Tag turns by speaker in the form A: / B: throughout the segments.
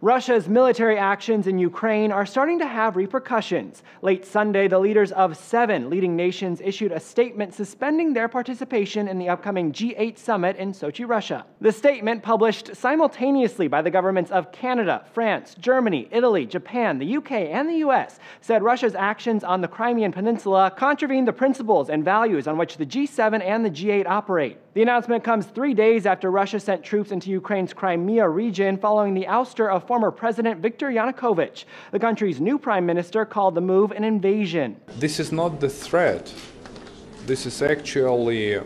A: Russia's military actions in Ukraine are starting to have repercussions. Late Sunday, the leaders of 7 leading nations issued a statement suspending their participation in the upcoming G8 summit in Sochi, Russia. The statement, published simultaneously by the governments of Canada, France, Germany, Italy, Japan, the UK, and the US, said Russia's actions on the Crimean Peninsula contravene the principles and values on which the G7 and the G8 operate. The announcement comes 3 days after Russia sent troops into Ukraine's Crimea region following the ouster of former President Viktor Yanukovych. The country's new prime minister called the move an invasion.
B: This is not the threat. This is actually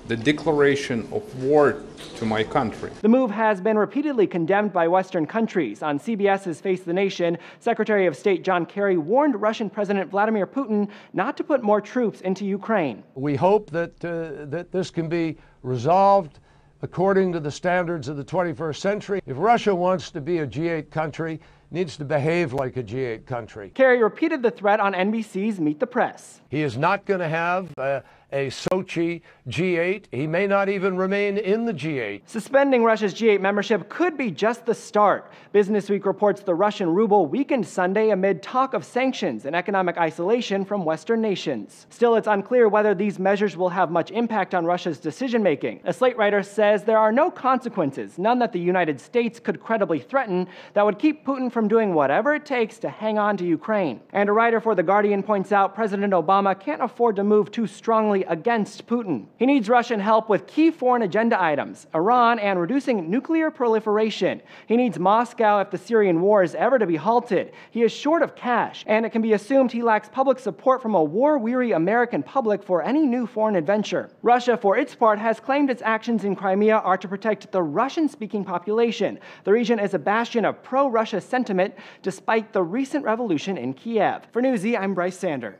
B: the declaration of war to my country.
A: The move has been repeatedly condemned by Western countries. On CBS's Face the Nation, Secretary of State John Kerry warned Russian President Vladimir Putin not to put more troops into Ukraine.
C: We hope that this can be resolved according to the standards of the 21st century. If Russia wants to be a G8 country, it needs to behave like a G8 country.
A: Kerry repeated the threat on NBC's Meet the Press.
C: He is not going to have a Sochi G8. He may not even remain in the G8.
A: Suspending Russia's G8 membership could be just the start. Business Week reports the Russian ruble weakened Sunday amid talk of sanctions and economic isolation from Western nations. Still, it's unclear whether these measures will have much impact on Russia's decision-making. A Slate writer says there are no consequences, none that the United States could credibly threaten, that would keep Putin from doing whatever it takes to hang on to Ukraine. And a writer for The Guardian points out President Obama can't afford to move too strongly against Putin. He needs Russian help with key foreign agenda items, Iran, and reducing nuclear proliferation. He needs Moscow if the Syrian war is ever to be halted. He is short of cash, and it can be assumed he lacks public support from a war-weary American public for any new foreign adventure. Russia, for its part, has claimed its actions in Crimea are to protect the Russian-speaking population. The region is a bastion of pro-Russia sentiment, despite the recent revolution in Kiev. For Newsy, I'm Bryce Sander.